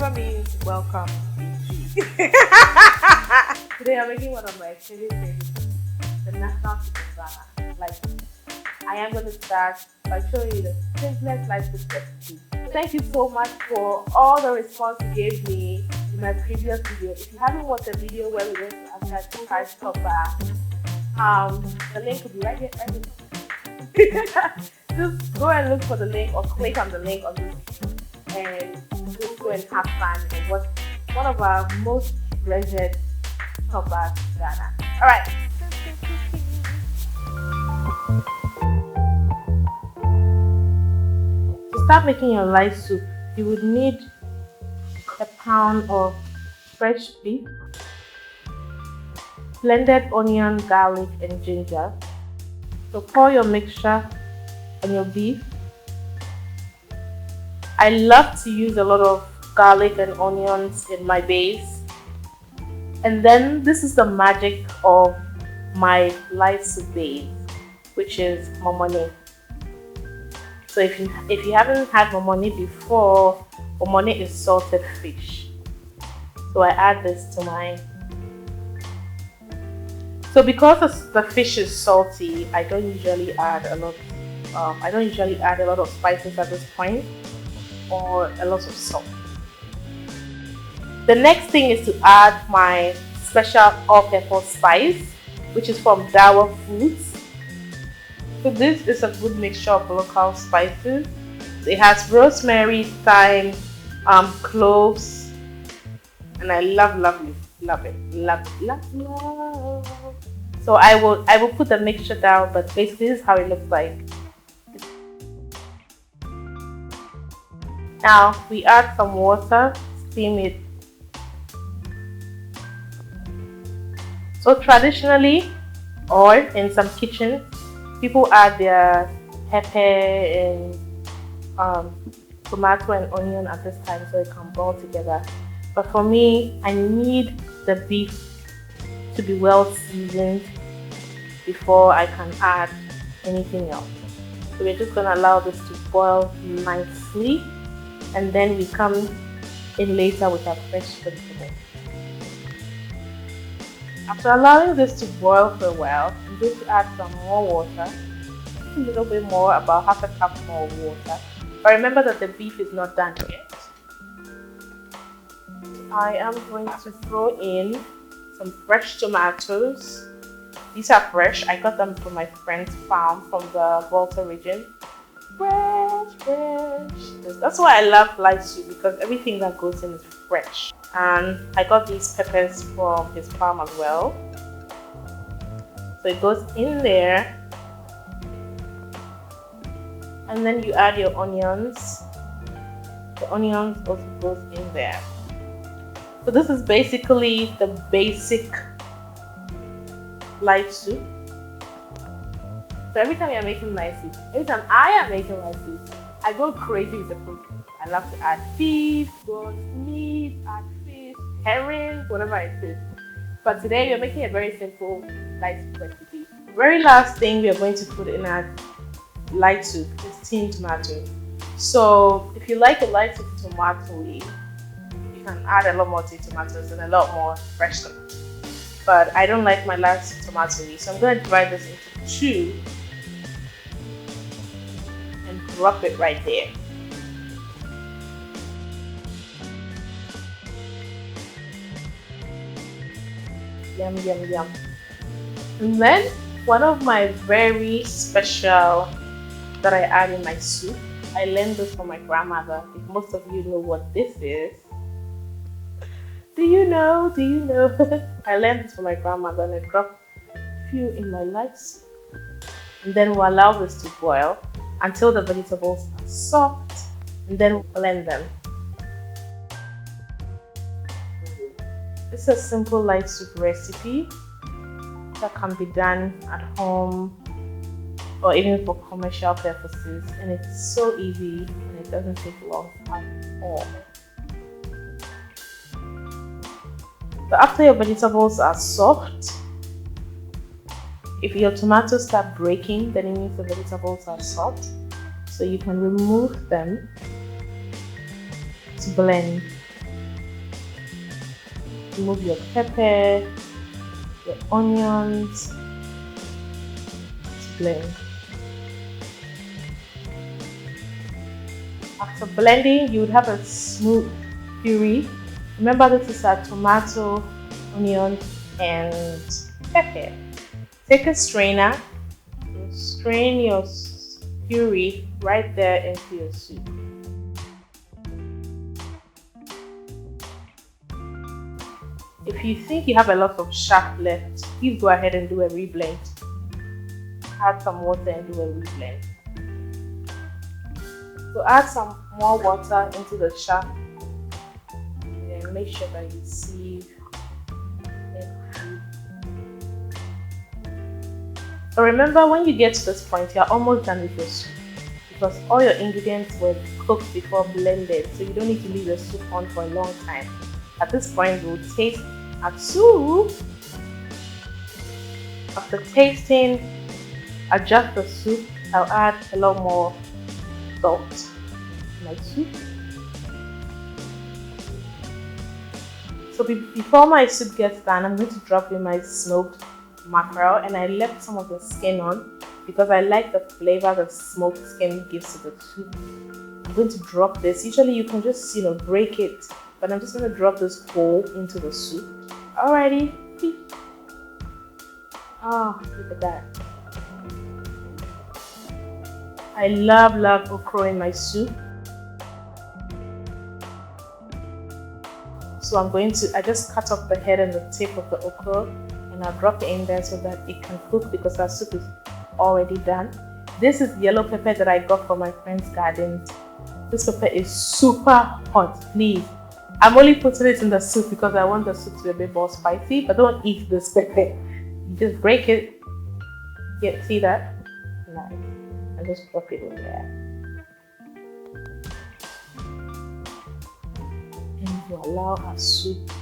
whatever means welcome. Today I'm making one of my favorite things, the national soup of Ghana. Like, I am going to start by showing you the simplest life soup recipe. Thank you so much for all the response you gave me in my previous video. If you haven't watched the video where we went to Africa Price Topper, the link will be right here. Just go and look for the link or click on the link on this and just go and have fun and watch one of our most treasured toppers in Ghana. Alright. To start making your light soup, you would need a pound of fresh beef, blended onion, garlic, and ginger. So pour your mixture on your beef. I love to use a lot of garlic and onions in my base. And then this is the magic of my light soup base, which is momone. So if you haven't had momone before, momone is salted fish. So I add this to mine. So because the fish is salty, I don't usually add a lot. I don't usually add a lot of spices at this point, or a lot of salt. The next thing is to add my special all-pepper spice, which is from Dawa Foods. So this is a good mixture of local spices. So it has rosemary, thyme, cloves, and I love it. So I will put the mixture down, but basically this is how it looks like. Now we add some water, steam it. So traditionally, or in some kitchens, people add their pepper and tomato and onion at this time so it can boil together. But for me, I need the beef to be well seasoned before I can add anything else. So we're just going to allow this to boil nicely, and then we come in later with our fresh vegetables. After allowing this to boil for a while, I'm going to add some more water, a little bit more, about half a cup more water. But remember that the beef is not done yet. I am going to throw in some fresh tomatoes. These are fresh. I got them from my friend's farm from the Volta region. Fresh. That's why I love light soup, because everything that goes in is fresh. And I got these peppers from his farm as well. So it goes in there. And then you add your onions. The onions also goes in there. So this is basically the basic light soup. So every time you're making light soup, every time I am making light soup, I go crazy with the protein. I love to add beef, goat meat, add fish, herring, whatever it is. But today we're making a very simple light soup recipe. The very last thing we are going to put in our light soup is tinned tomato. So if you like a light soup tomatoey, you can add a lot more tinned tomatoes and a lot more fresh tomatoes. But I don't like my light soup tomatoey, so I'm going to divide this into two and drop it right there. Yum, yum, yum. And then one of my very special that I add in my soup, I learned this from my grandmother. If most of you know what this is, do you know? I learned this from my grandmother, and I dropped a few in my light soup. And then we'll allow this to boil until the vegetables are soft, and then we'll blend them. It's a simple light soup recipe that can be done at home or even for commercial purposes, and it's so easy and it doesn't take long at all. So after your vegetables are soft, if your tomatoes start breaking, then it means the vegetables are soft. So you can remove them to blend. Remove your pepper, your onions, to blend. After blending, you would have a smooth puree. Remember, this is our tomato, onion, and pepper. Take a strainer, strain your puree right there into your soup. If you think you have a lot of sharp left, please go ahead and do a reblend. Add some water and do a reblend. So add some more water into the sharp and make sure that you sieve it through. So remember, when you get to this point, you're almost done with your soup because all your ingredients were cooked before blended, so you don't need to leave the soup on for a long time. At this point, we'll taste our soup. After tasting, adjust the soup. I'll add a lot more salt to my soup. So before my soup gets done, I'm going to drop in my smoked mackerel, and I left some of the skin on because I like the flavor the smoked skin gives to the soup. I'm going to drop this. Usually you can just break it, but I'm just going to drop this whole into the soup. Alrighty. Oh, look at that. I love okra in my soup. So I just cut off the head and the tip of the okra, and I'll drop it in there so that it can cook because our soup is already done. This is yellow pepper that I got from my friend's garden. This pepper is super hot, please. I'm only putting it in the soup because I want the soup to be a bit more spicy, but don't eat this pepper. Just break it. Yeah, see that? Nice. And just drop it in there. And you allow our soup